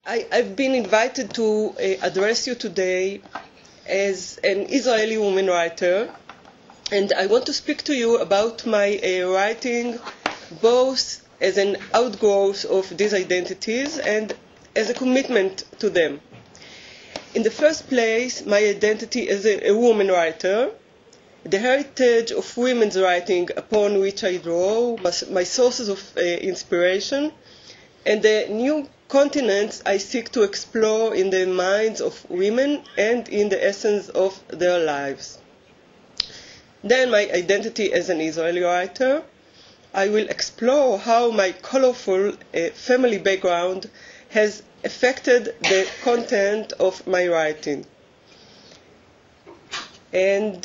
I've been invited to address you today as an Israeli woman writer, and I want to speak to you about my writing both as an outgrowth of these identities and as a commitment to them. In the first place, my identity as a woman writer, the heritage of women's writing upon which I draw, my sources of inspiration, and the new continents I seek to explore in the minds of women and in the essence of their lives. Then my identity as an Israeli writer. I will explore how my colorful family background has affected the content of my writing. And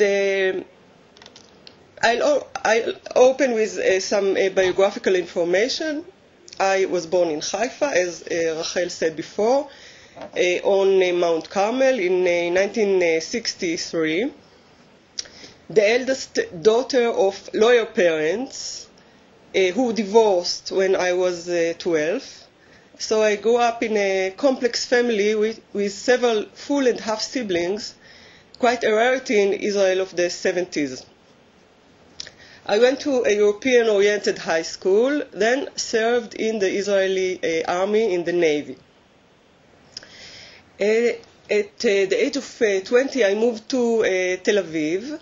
I'll open with some biographical information. I was born in Haifa, as Rachel said before, on Mount Carmel in 1963. The eldest daughter of lawyer parents who divorced when I was 12. So I grew up in a complex family with several full and half siblings, quite a rarity in Israel of the 70s. I went to a European-oriented high school, then served in the Israeli army in the Navy. At the age of 20, I moved to Tel Aviv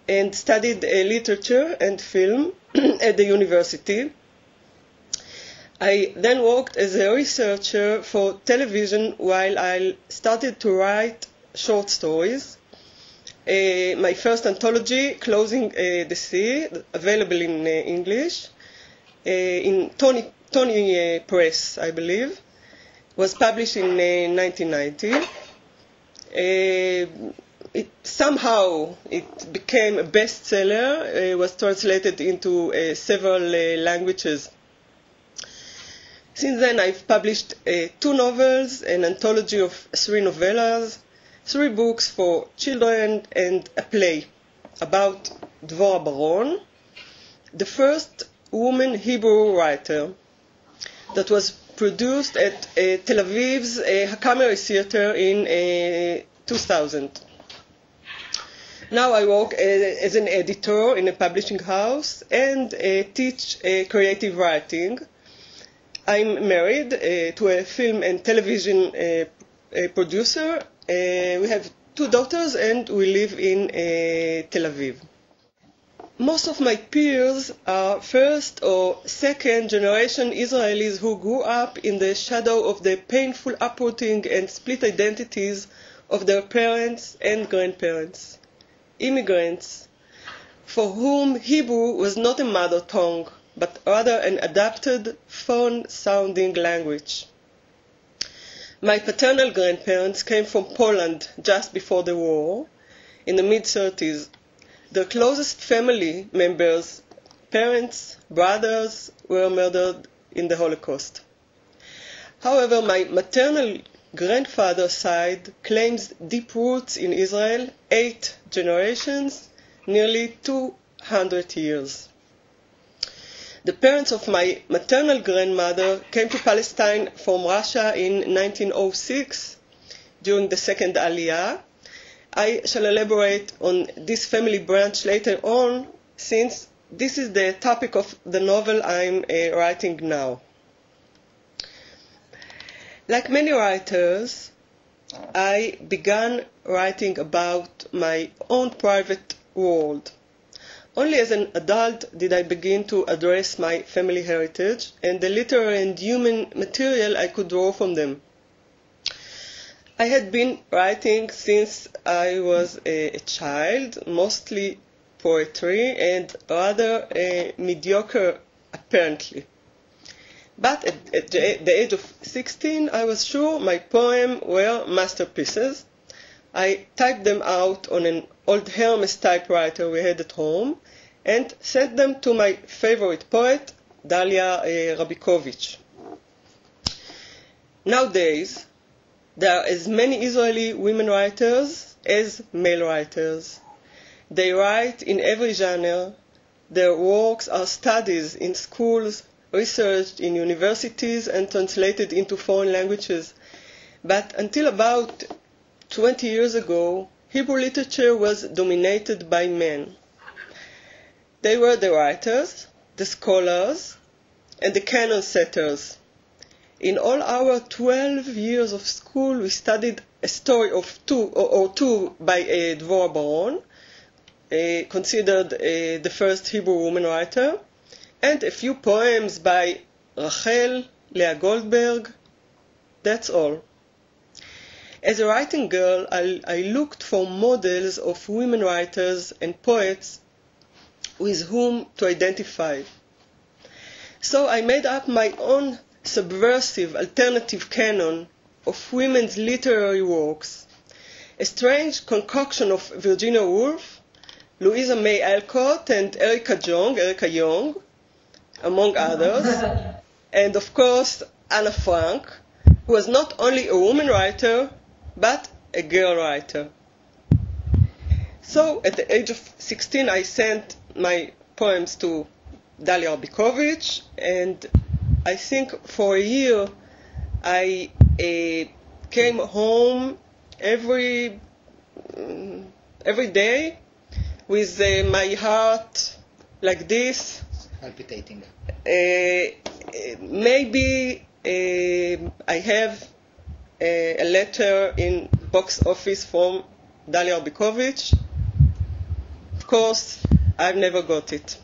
and studied literature and film at the university. I then worked as a researcher for television while I started to write short stories. My first anthology, Closing the Sea, available in English, in Tony Press, I believe, was published in 1990. Somehow it became a bestseller. It was translated into several languages. Since then, I've published 2 novels, an anthology of 3 novellas, 3 books for children, and a play about Dvorah Baron, the first woman Hebrew writer, that was produced at Tel Aviv's Hakamari Theater in 2000. Now I work as an editor in a publishing house and teach creative writing. I'm married to a film and television producer. We have 2 daughters and we live in Tel Aviv. Most of my peers are first or second generation Israelis who grew up in the shadow of the painful uprooting and split identities of their parents and grandparents. Immigrants for whom Hebrew was not a mother tongue, but rather an adapted, foreign-sounding language. My paternal grandparents came from Poland just before the war, in the mid-30s. Their closest family members, parents, brothers, were murdered in the Holocaust. However, my maternal grandfather's side claims deep roots in Israel, 8 generations, nearly 200 years. The parents of my maternal grandmother came to Palestine from Russia in 1906 during the second Aliyah. I shall elaborate on this family branch later on, since this is the topic of the novel I'm writing now. Like many writers, I began writing about my own private world. Only as an adult did I begin to address my family heritage and the literary and human material I could draw from them. I had been writing since I was a child, mostly poetry and rather mediocre apparently. But at the age of 16, I was sure my poems were masterpieces. I typed them out on an old Hermes typewriter we had at home and sent them to my favorite poet, Dalia Rabikovich. Nowadays, there are as many Israeli women writers as male writers. They write in every genre. Their works are studied in schools, researched in universities and translated into foreign languages. But until about 20 years ago, Hebrew literature was dominated by men. They were the writers, the scholars, and the canon setters. In all our 12 years of school, we studied a story of two by Dvorah Baron, considered the first Hebrew woman writer, and a few poems by Rachel, Leah Goldberg. That's all. As a writing girl, I looked for models of women writers and poets with whom to identify. So I made up my own subversive alternative canon of women's literary works, a strange concoction of Virginia Woolf, Louisa May Alcott, and Erica Jong, among others, and of course Anna Frank, who was not only a woman writer, but a girl writer. So at the age of 16, I sent my poems to Dalia Rabikovic, and I think for a year I came home every day with my heart like this. Palpitating. Maybe I have a letter in box office from Dalia Rabikovic. Of course, I've never got it.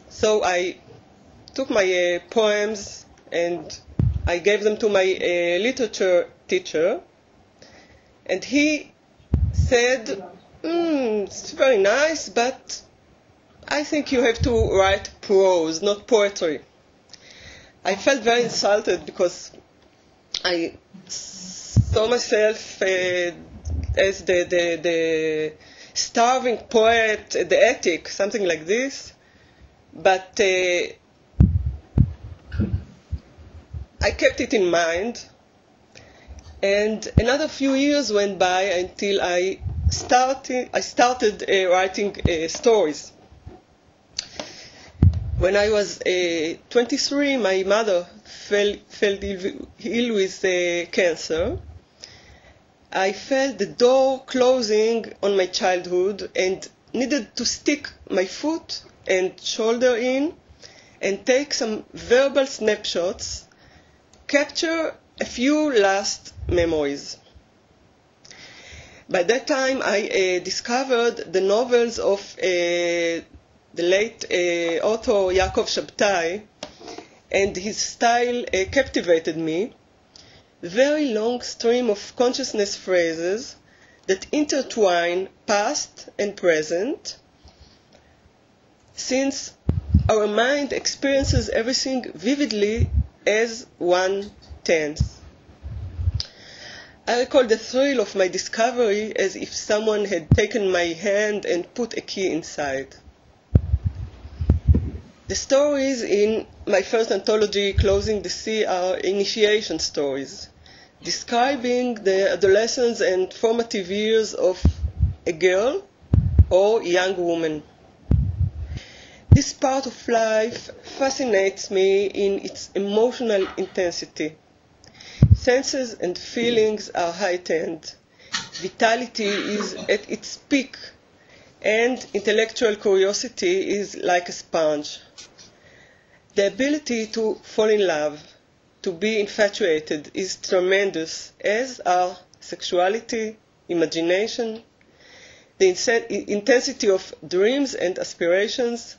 So I took my poems and I gave them to my literature teacher, and he said, it's very nice, but I think you have to write prose, not poetry. I felt very insulted because I saw myself as the starving poet, the ethic, something like this. But I kept it in mind, and another few years went by until I started writing stories. When I was 23, my mother fell ill with cancer. I felt the door closing on my childhood and needed to stick my foot and shoulder in and take some verbal snapshots, capture a few last memories. By that time, I discovered the novels of the late author Yaakov Shabtai, and his style captivated me. Very long stream of consciousness phrases that intertwine past and present, since our mind experiences everything vividly as one tense. I recall the thrill of my discovery as if someone had taken my hand and put a key inside. The stories in my first anthology, Closing the Sea, are initiation stories, describing the adolescence and formative years of a girl or young woman. This part of life fascinates me in its emotional intensity. Senses and feelings are heightened. Vitality is at its peak, and intellectual curiosity is like a sponge. The ability to fall in love, to be infatuated, is tremendous, as are sexuality, imagination, the intensity of dreams and aspirations.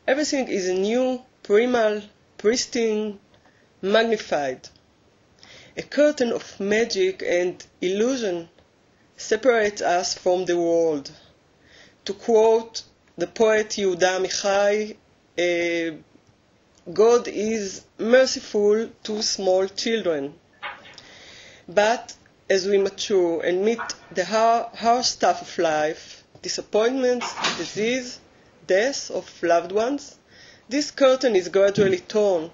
Everything is new, primal, pristine, magnified. A curtain of magic and illusion separates us from the world. To quote the poet Yehuda Amichai, God is merciful to small children. But as we mature and meet the harsh stuff of life, disappointments, disease, death of loved ones, this curtain is gradually torn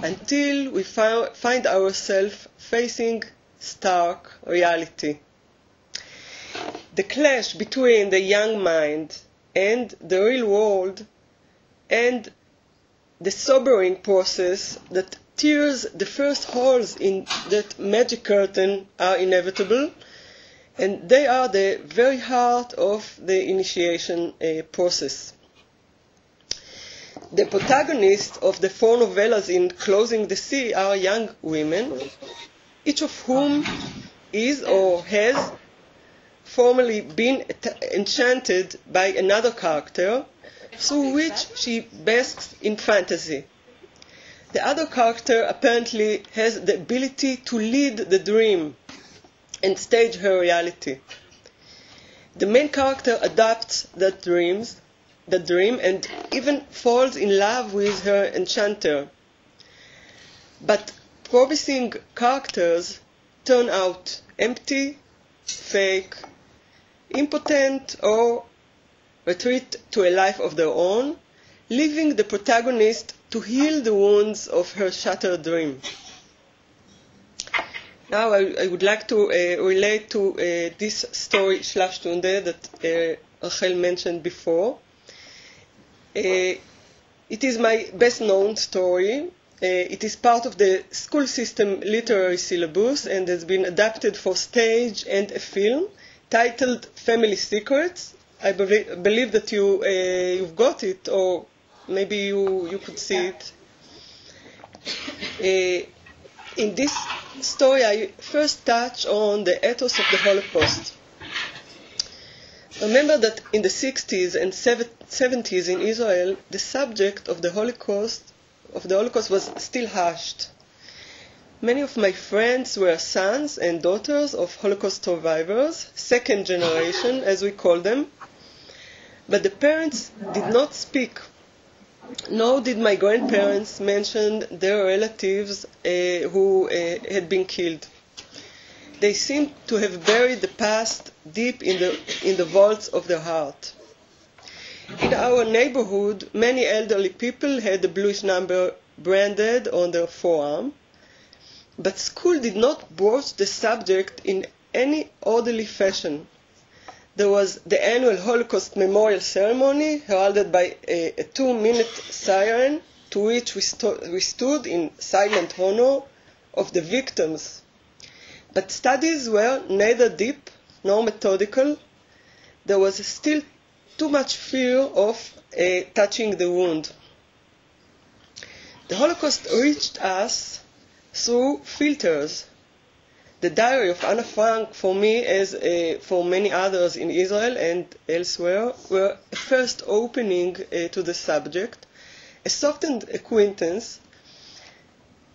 until we find ourselves facing stark reality. The clash between the young mind and the real world and the sobering process that tears the first holes in that magic curtain are inevitable, and they are the very heart of the initiation process. The protagonists of the 4 novellas in Closing the Sea are young women, each of whom is or has formerly been enchanted by another character through which she basks in fantasy. The other character apparently has the ability to lead the dream and stage her reality. The main character adopts that dream and even falls in love with her enchanter. But promising characters turn out empty, fake, impotent, or retreat to a life of their own, leaving the protagonist to heal the wounds of her shattered dream. Now I would like to relate to this story, Schlafstunde, that Rachel mentioned before. It is my best known story. It is part of the school system literary syllabus and has been adapted for stage and a film titled Family Secrets. I believe that you've got it, or maybe you could see it. In this story, I first touch on the ethos of the Holocaust. Remember that in the 60s and 70s in Israel, the subject of the Holocaust was still hushed. Many of my friends were sons and daughters of Holocaust survivors, second generation, as we call them, but the parents did not speak, nor did my grandparents mention their relatives who had been killed. They seemed to have buried the past deep in the vaults of their heart. In our neighborhood, many elderly people had the bluish number branded on their forearm, but school did not broach the subject in any orderly fashion. There was the annual Holocaust Memorial Ceremony, heralded by a 2-minute siren, to which we stood in silent honor of the victims. But studies were neither deep nor methodical. There was still too much fear of touching the wound. The Holocaust reached us through filters. The diary of Anna Frank, for me, as for many others in Israel and elsewhere, were a first opening to the subject, a softened acquaintance.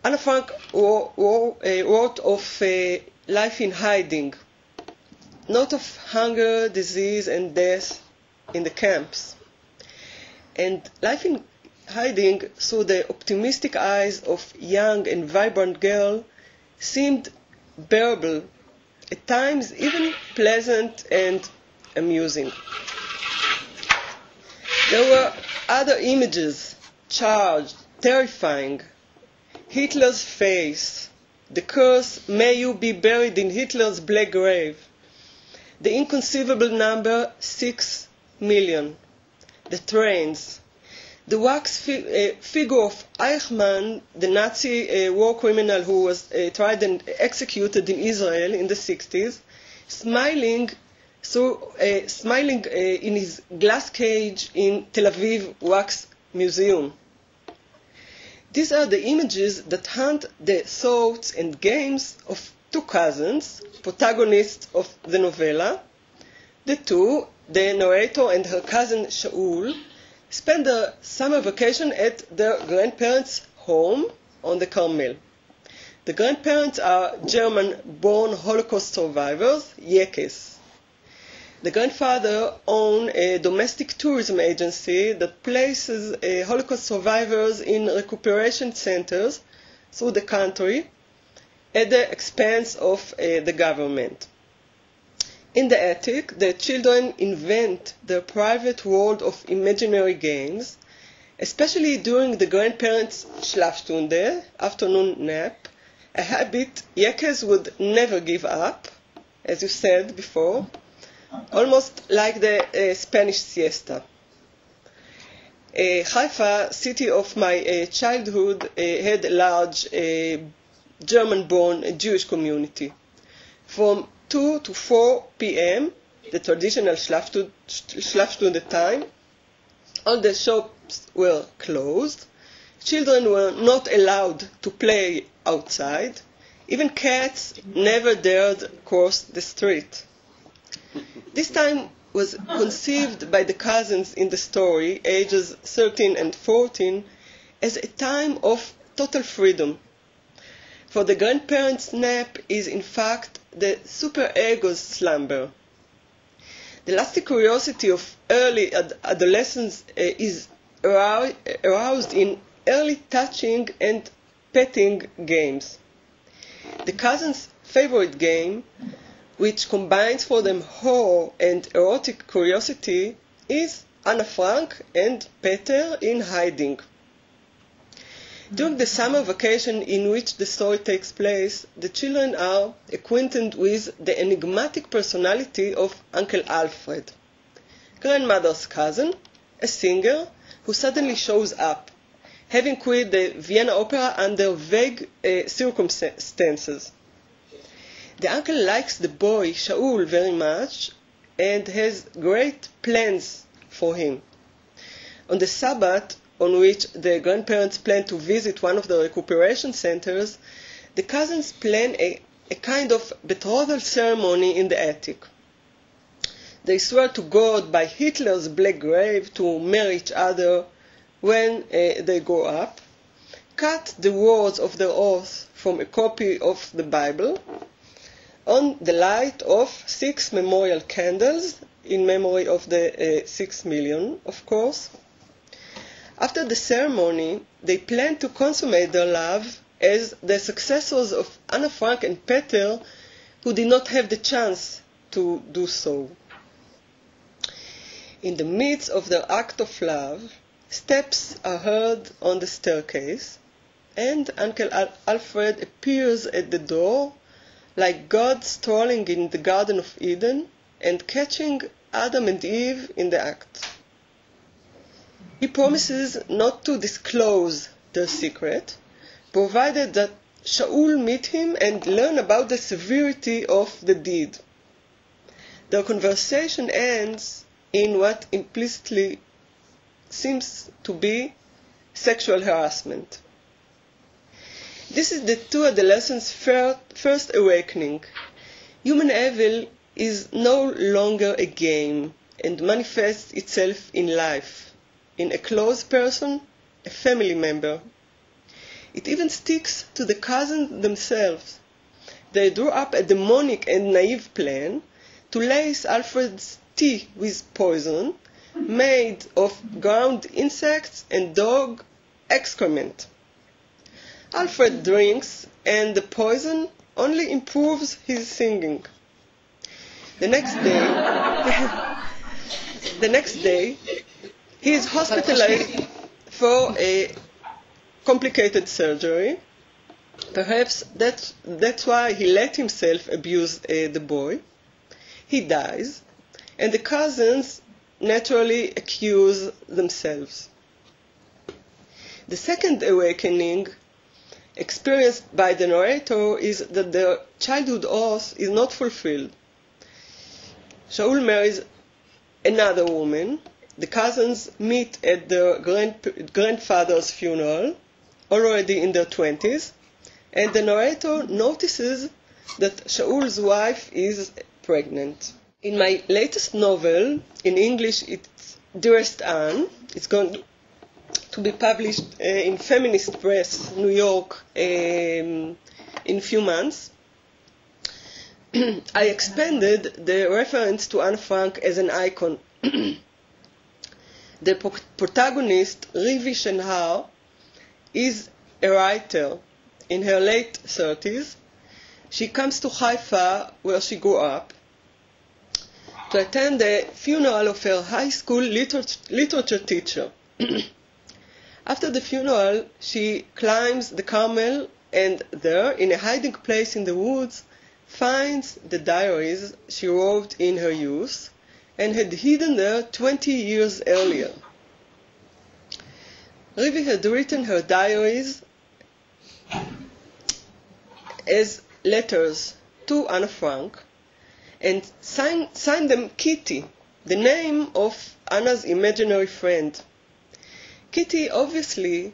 Anna Frank wrote of life in hiding, not of hunger, disease, and death in the camps. And life in hiding, through the optimistic eyes of young and vibrant girl, seemed bearable, at times even pleasant and amusing. There were other images, charged, terrifying. Hitler's face, the curse, "May you be buried in Hitler's black grave," the inconceivable number 6 million, the trains, the wax figure of Eichmann, the Nazi war criminal who was tried and executed in Israel in the 60s, smiling in his glass cage in Tel Aviv Wax Museum. These are the images that haunt the thoughts and games of 2 cousins, protagonists of the novella. The narrator and her cousin Shaul, spend their summer vacation at their grandparents' home on the Carmel. The grandparents are German-born Holocaust survivors, Yekes. The grandfather owned a domestic tourism agency that places Holocaust survivors in recuperation centers through the country at the expense of the government. In the attic, the children invent their private world of imaginary games, especially during the grandparents' Schlafstunde, afternoon nap, a habit Yekes would never give up, as you said before, almost like the Spanish siesta. Haifa, city of my childhood, had a large German-born Jewish community. From 2 to 4 p.m., the traditional Schlafstunde time, all the shops were closed. Children were not allowed to play outside. Even cats never dared cross the street. This time was conceived by the cousins in the story, ages 13 and 14, as a time of total freedom. For the grandparents' nap is in fact the superego's slumber. The lasting curiosity of early adolescence is aroused in early touching and petting games. The cousins' favorite game, which combines for them horror and erotic curiosity, is Anna Frank and Peter in hiding. During the summer vacation in which the story takes place, the children are acquainted with the enigmatic personality of Uncle Alfred, grandmother's cousin, a singer who suddenly shows up, having quit the Vienna Opera under vague circumstances. The uncle likes the boy Shaul very much and has great plans for him. On the Sabbath, on which the grandparents plan to visit one of the recuperation centers, the cousins plan a kind of betrothal ceremony in the attic. They swear to God by Hitler's black grave to marry each other when they grow up, cut the words of their oath from a copy of the Bible, on the light of 6 memorial candles in memory of the 6 million, of course. After the ceremony, they plan to consummate their love as the successors of Anna Frank and Peter, who did not have the chance to do so. In the midst of their act of love, steps are heard on the staircase, and Uncle Alfred appears at the door like God strolling in the Garden of Eden and catching Adam and Eve in the act. He promises not to disclose their secret, provided that Shaul meet him and learn about the severity of the deed. Their conversation ends in what implicitly seems to be sexual harassment. This is the two adolescents' first awakening. Human evil is no longer a game and manifests itself in life, in a close person, a family member. It even sticks to the cousins themselves. They drew up a demonic and naive plan to lace Alfred's tea with poison made of ground insects and dog excrement. Alfred drinks, and the poison only improves his singing. The next day, he is hospitalized for a complicated surgery. Perhaps that's why he let himself abuse the boy. He dies, and the cousins naturally accuse themselves. The second awakening experienced by the narrator is that their childhood oath is not fulfilled. Shaul marries another woman. The cousins meet at their grandfather's funeral, already in their 20s, and the narrator notices that Shaul's wife is pregnant. In my latest novel, in English it's Dearest Anne, it's going to be published in Feminist Press, New York, in a few months. I expanded the reference to Anne Frank as an icon. The protagonist, Rivi Shenhar, is a writer in her late 30s. She comes to Haifa, where she grew up, to attend the funeral of her high school literature teacher. After the funeral, she climbs the Carmel and there, in a hiding place in the woods, finds the diaries she wrote in her youth and had hidden there 20 years earlier. Rivi had written her diaries as letters to Anna Frank and signed them Kitty, the name of Anna's imaginary friend. Kitty obviously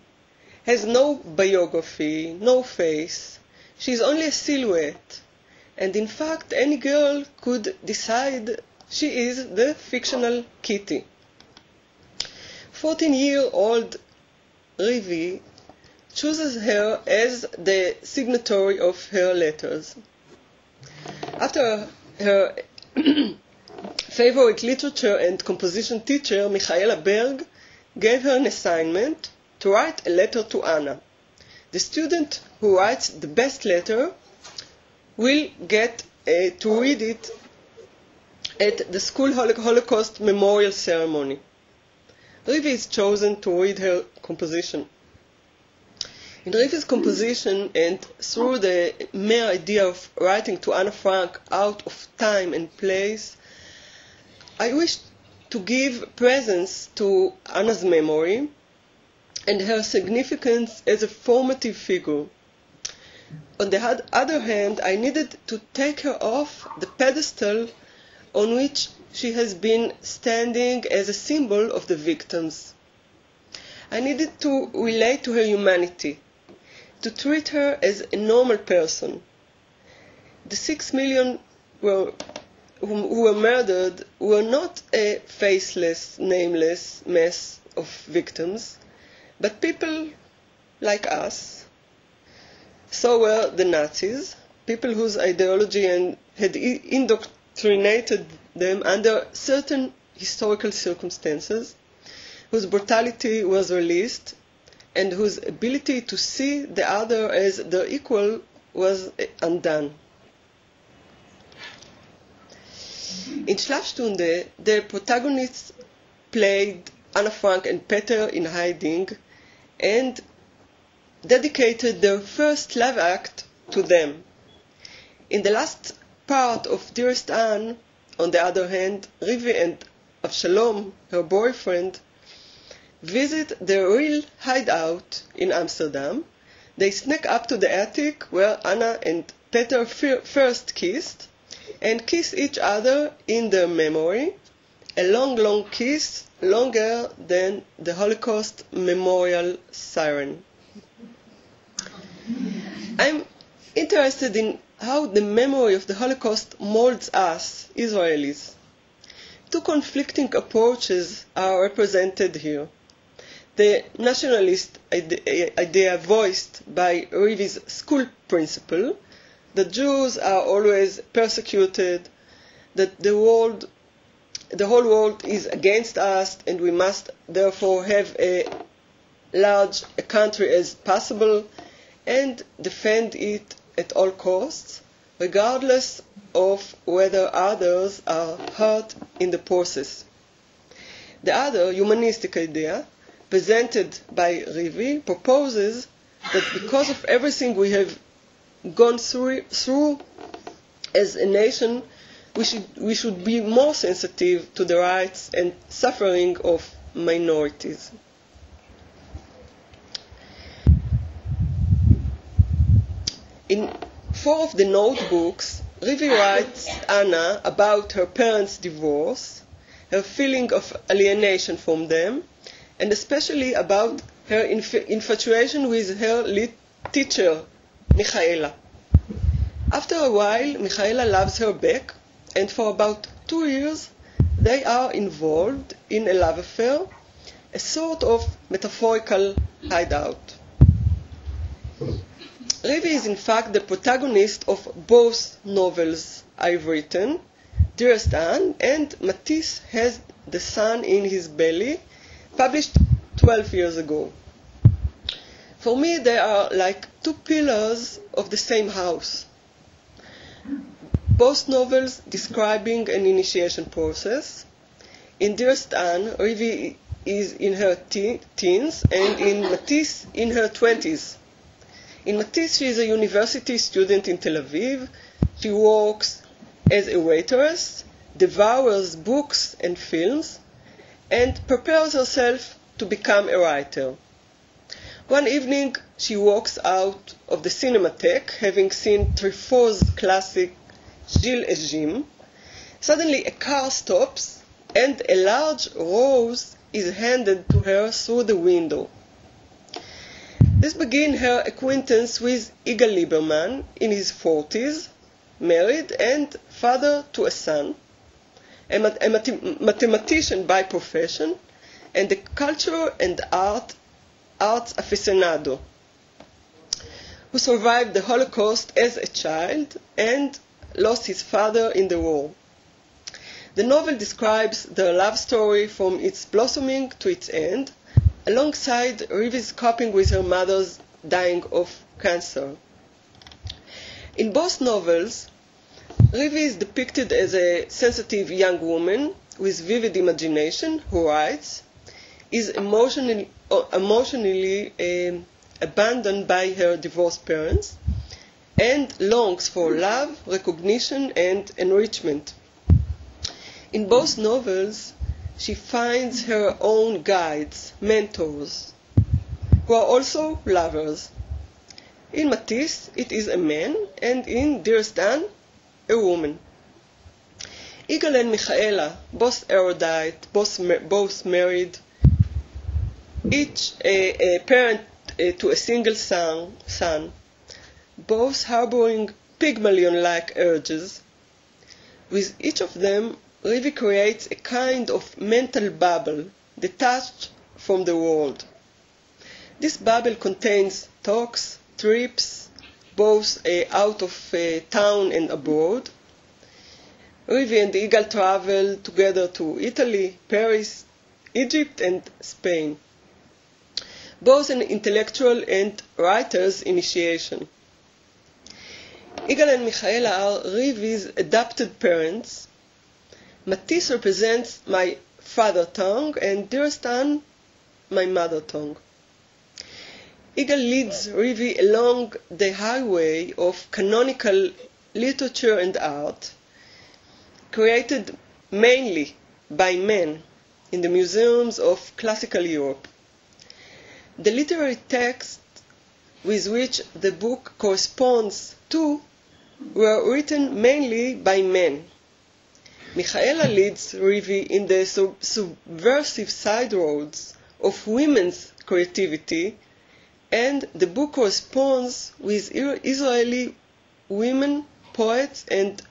has no biography, no face. She's only a silhouette. And in fact, any girl could decide she is the fictional Kitty. 14-year-old Rivi chooses her as the signatory of her letters. After her favorite literature and composition teacher, Michaela Berg, gave her an assignment to write a letter to Anna. The student who writes the best letter will get to read it at the school Holocaust memorial ceremony. Rivi is chosen to read her composition. In Rivi's composition, and through the mere idea of writing to Anna Frank out of time and place, I wish to give presence to Anna's memory and her significance as a formative figure. On the other hand, I needed to take her off the pedestal on which she has been standing as a symbol of the victims. I needed to relate to her humanity, to treat her as a normal person. The 6 million who were murdered were not a faceless, nameless mess of victims, but people like us. So were the Nazis, people whose ideology had indoctrinated them under certain historical circumstances, whose brutality was released, and whose ability to see the other as their equal was undone. In Schlafstunde, the protagonists played Anna Frank and Peter in hiding and dedicated their first love act to them. In the last part of Dearest Anne, on the other hand, Rivi and Avshalom, her boyfriend, visit their real hideout in Amsterdam. They sneak up to the attic where Anna and Peter first kissed and kiss each other in their memory, a long, long kiss, longer than the Holocaust memorial siren. I'm interested in how the memory of the Holocaust molds us, Israelis. Two conflicting approaches are represented here. The nationalist idea voiced by Rivi's school principal, that Jews are always persecuted, that the whole world is against us, and we must therefore have a large a country as possible and defend it at all costs, regardless of whether others are hurt in the process. The other humanistic idea, presented by Rivi, proposes that because of everything we have gone through as a nation, we should be more sensitive to the rights and suffering of minorities. In 4 of the notebooks, Rivi writes Anna about her parents' divorce, her feeling of alienation from them, and especially about her infatuation with her lead teacher, Michaela. After a while, Michaela loves her back, and for about 2 years, they are involved in a love affair, a sort of metaphorical hideout. Rivi is in fact the protagonist of both novels I've written, Dearest Anne and Matisse Has the Sun in His Belly, published 12 years ago. For me, they are like two pillars of the same house. Both novels describing an initiation process. In Dearest Anne, Rivi is in her teens, and in Matisse in her 20s. In Matisse, she is a university student in Tel Aviv. She works as a waitress, devours books and films, and prepares herself to become a writer. One evening, she walks out of the Cinematheque, having seen Truffaut's classic Gilles et Jim. Suddenly, a car stops, and a large rose is handed to her through the window. This begins her acquaintance with Igal Lieberman in his 40s, married and father to a son, a mathematician by profession, and a culture and arts aficionado, who survived the Holocaust as a child and lost his father in the war. The novel describes their love story from its blossoming to its end, alongside Rivi's coping with her mother's dying of cancer. In both novels, Rivi is depicted as a sensitive young woman with vivid imagination who writes, is emotionally abandoned by her divorced parents, and longs for love, recognition, and enrichment. In both novels, she finds her own guides, mentors, who are also lovers. In Matisse, it is a man, and in Dearest Anne, a woman. Igal and Michaela, both erudite, both married, each a parent to a single son, both harboring Pygmalion-like urges. With each of them, Rivi creates a kind of mental bubble, detached from the world. This bubble contains talks, trips, both out of town and abroad. Rivi and Igal travel together to Italy, Paris, Egypt, and Spain. Both an intellectual and writer's initiation. Igal and Michaela are Rivi's adopted parents. Matisse represents my father tongue, and Dearest Anne, my mother tongue. Igal leads Rivi along the highway of canonical literature and art, created mainly by men in the museums of classical Europe. The literary texts with which the book corresponds to were written mainly by men. Michaela leads Rivi in the subversive side roads of women's creativity, and the book corresponds with Israeli women poets and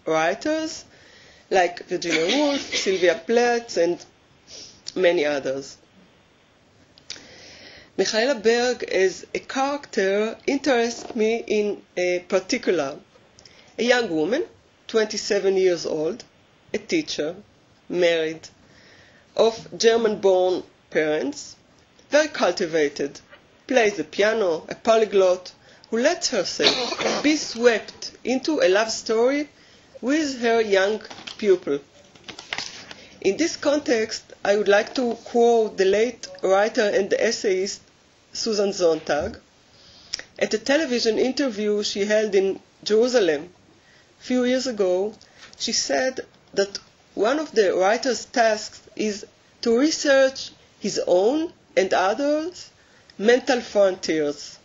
writers like Virginia Woolf, Sylvia Plath, and many others. Michaela Berg as a character interests me in particular. A young woman, 27 years old, a teacher, married, of German-born parents, very cultivated, plays the piano, a polyglot, who lets herself be swept into a love story with her young pupil. In this context, I would like to quote the late writer and essayist Susan Sontag. At a television interview she held in Jerusalem a few years ago, she said that one of the writer's tasks is to research his own and others' mental frontiers.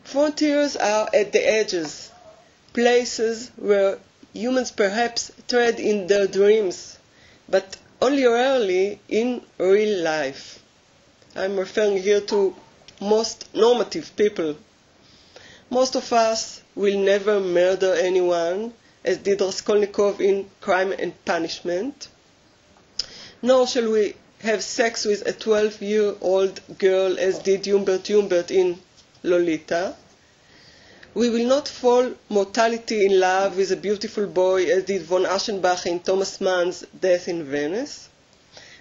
Frontiers are at the edges, places where humans perhaps tread in their dreams, but only rarely in real life. I'm referring here to most normative people. Most of us will never murder anyone, as did Raskolnikov in Crime and Punishment. Nor shall we have sex with a 12-year-old girl, as did Humbert in Lolita. We will not fall mortality in love with a beautiful boy, as did von Aschenbach in Thomas Mann's Death in Venice.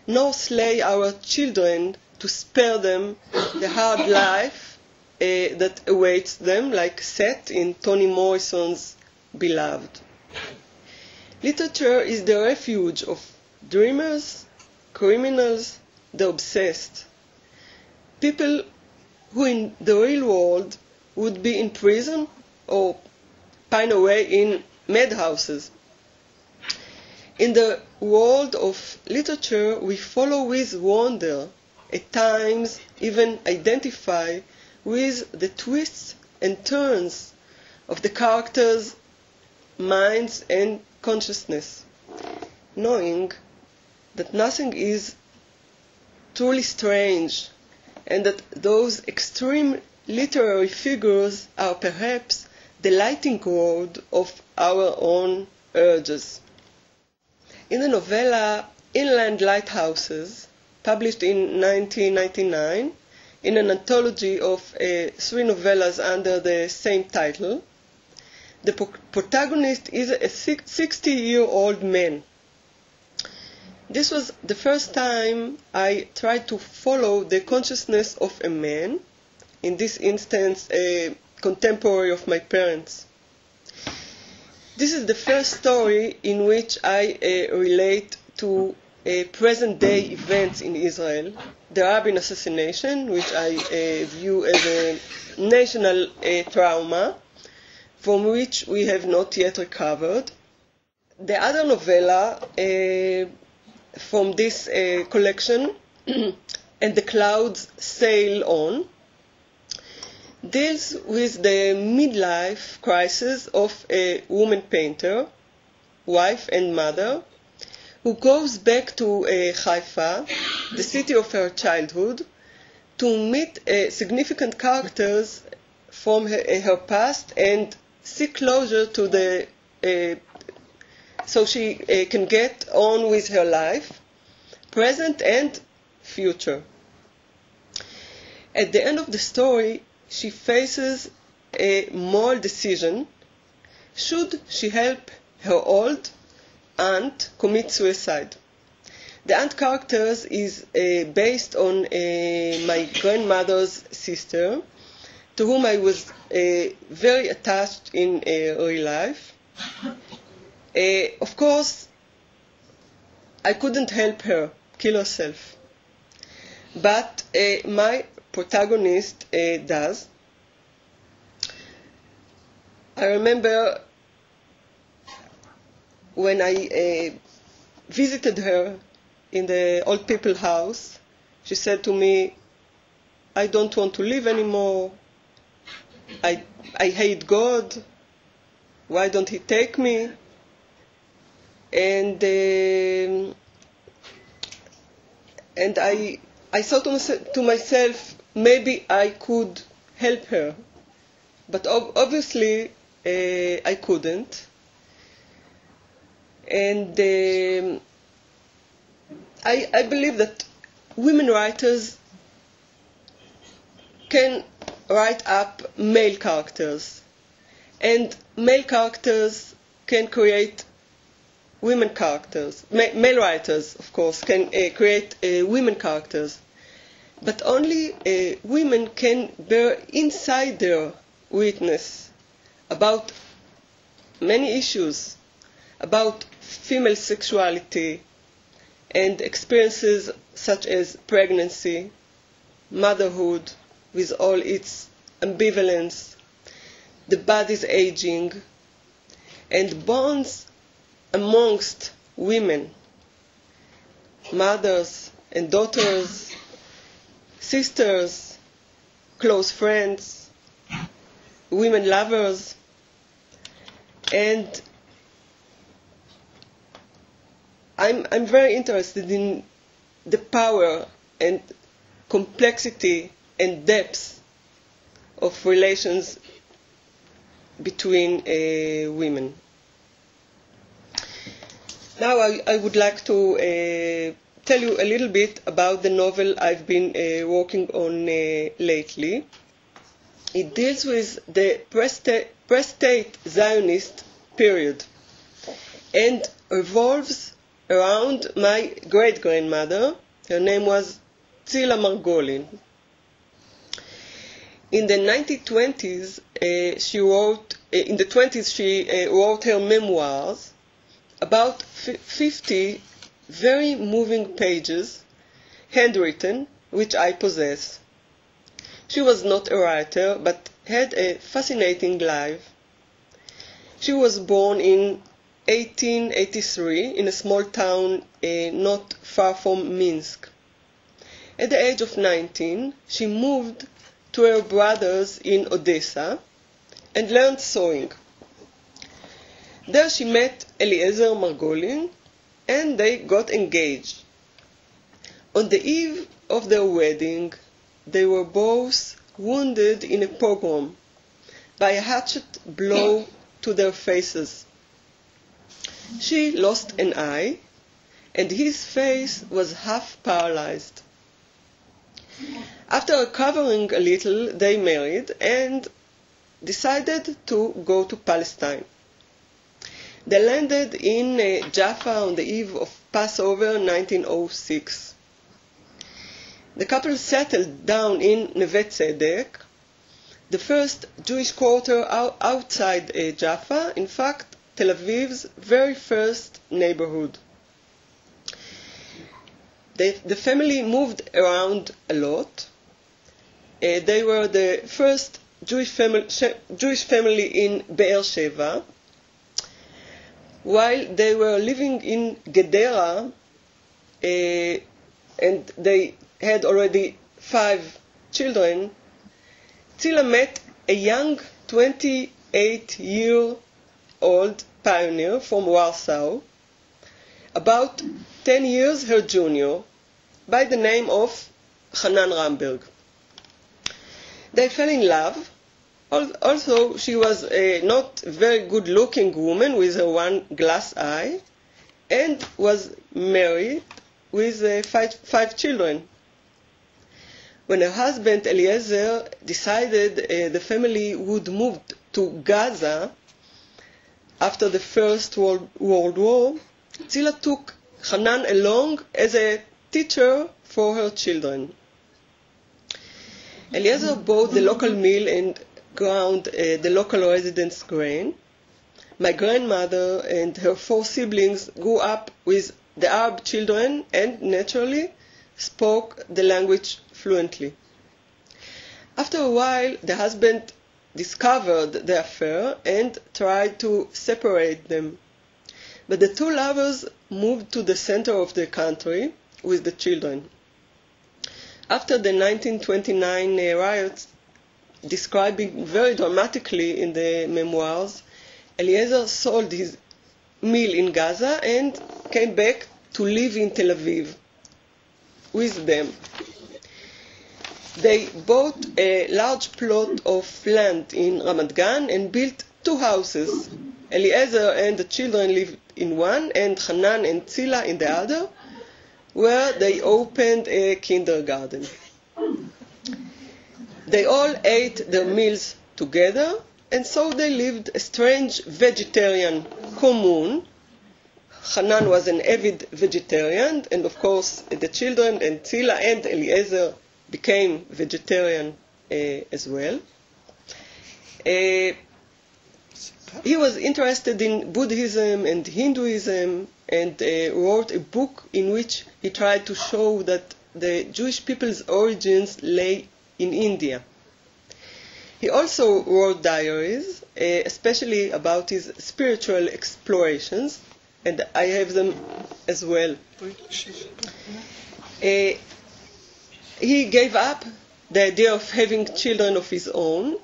Nor slay our children to spare them the hard life that awaits them, like Seth in Toni Morrison's Beloved. Literature is the refuge of dreamers, criminals, the obsessed. People who in the real world would be in prison or pine away in madhouses. In the world of literature, we follow with wonder at times even identify with the twists and turns of the characters' minds and consciousness, knowing that nothing is truly strange and that those extreme literary figures are perhaps the lightning rod of our own urges. In the novella Inland Lighthouses, published in 1999 in an anthology of 3 novellas under the same title, the protagonist is a 60-year-old man. This was the first time I tried to follow the consciousness of a man, in this instance a contemporary of my parents. This is the first story in which I relate to present-day events in Israel. The Rabin assassination, which I view as a national trauma, from which we have not yet recovered. The other novella from this collection, And the Clouds Sail On, deals with the midlife crisis of a woman painter, wife and mother, who goes back to Haifa, the city of her childhood, to meet significant characters from her past and seek closure to so she can get on with her life, present and future. At the end of the story, she faces a moral decision. Should she help her old aunt commit suicide? The aunt character is based on my grandmother's sister, to whom I was very attached in real life. Of course, I couldn't help her kill herself, but my protagonist does. I remember when I visited her in the old people house, she said to me, "I don't want to live anymore. I hate God. Why don't he take me?" And I thought to myself, maybe I could help her, but obviously I couldn't. And I believe that women writers can write up male characters, and male characters can create women characters. Male writers, of course, can create women characters, but only women can bear insider witness about many issues, about female sexuality and experiences such as pregnancy, motherhood with all its ambivalence, the body's aging, and bonds amongst women, mothers and daughters, sisters, close friends, women lovers. And I'm very interested in the power and complexity and depth of relations between women. Now I would like to tell you a little bit about the novel I've been working on lately. It deals with the pre-state Zionist period and revolves around my great-grandmother. Her name was Tzila Margolin. In the 1920s, she wrote her memoirs, about 50 very moving pages, handwritten, which I possess. She was not a writer, but had a fascinating life. She was born in 1883 in a small town not far from Minsk. At the age of 19, she moved to her brothers in Odessa and learned sewing. There she met Eliezer Margolin, and they got engaged. On the eve of their wedding, they were both wounded in a pogrom by a hatchet blow to their faces. She lost an eye, and his face was half paralyzed. After recovering a little, they married and decided to go to Palestine. They landed in Jaffa on the eve of Passover 1906. The couple settled down in Neve Tzedek, the first Jewish quarter outside Jaffa, in fact, Tel Aviv's very first neighborhood. The family moved around a lot. They were the first Jewish family in Be'er Sheva. While they were living in Gedera, and they had already 5 children, Tzila met a young 28-year-old pioneer from Warsaw, about 10 years her junior, by the name of Hanan Ramberg. They fell in love. Also, she was a not very good-looking woman with a one glass eye, and was married with 5 children. When her husband Eliezer decided the family would move to Gaza after the First World War, Tzila took Hanan along as a teacher for her children. Eliezer bought the local mill and ground the local residents' grain. My grandmother and her 4 siblings grew up with the Arab children and naturally spoke the language fluently. After a while, the husband discovered the affair and tried to separate them. But the 2 lovers moved to the center of the country with the children. After the 1929 riots, describing very dramatically in the memoirs, Eliezer sold his mill in Gaza and came back to live in Tel Aviv with them. They bought a large plot of land in Ramat Gan and built 2 houses. Eliezer and the children lived in one, and Hanan and Tzila in the other, where they opened a kindergarten. They all ate their meals together, and so they lived a strange vegetarian commune. Hanan was an avid vegetarian, and of course the children and Tzila and Eliezer became vegetarian as well. He was interested in Buddhism and Hinduism, and wrote a book in which he tried to show that the Jewish people's origins lay in India. He also wrote diaries, especially about his spiritual explorations, and I have them as well. He gave up the idea of having children of his own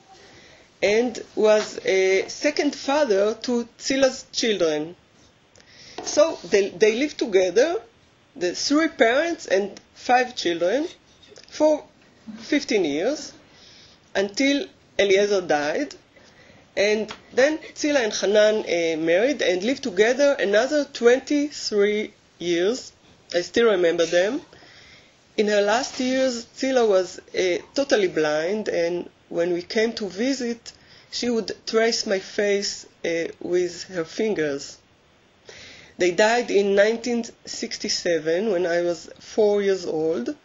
and was a second father to Tzila's children. So they lived together, the 3 parents and 5 children, for 15 years until Eliezer died. And then Tzila and Hanan married and lived together another 23 years. I still remember them. In her last years, Tzila was totally blind, and when we came to visit, she would trace my face with her fingers. They died in 1967, when I was 4 years old,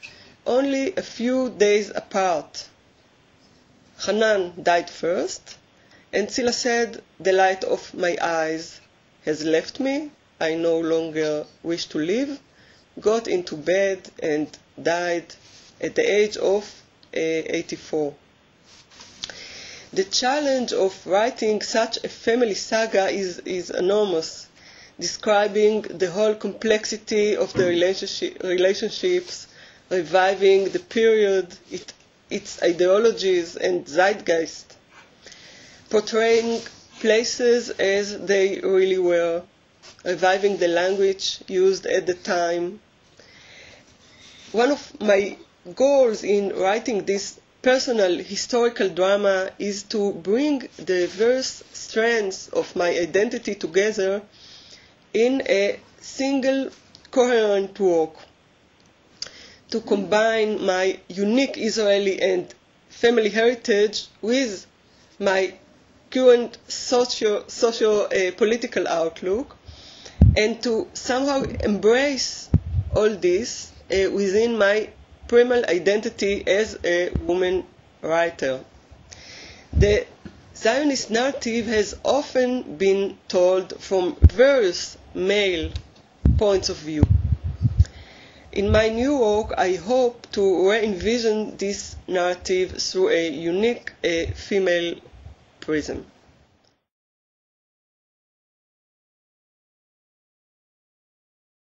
only a few days apart. Hanan died first, and Tzila said, "The light of my eyes has left me. I no longer wish to live," got into bed and died at the age of 84. The challenge of writing such a family saga is enormous, describing the whole complexity of the relationships, reviving the period, its ideologies and zeitgeist, portraying places as they really were, reviving the language used at the time. One of my goals in writing this personal historical drama is to bring the various strands of my identity together in a single coherent work, to combine my unique Israeli and family heritage with my current socio-political outlook, and to somehow embrace all this within my primal identity as a woman writer. The Zionist narrative has often been told from various male points of view. In my new work, I hope to re-envision this narrative through a unique female prism.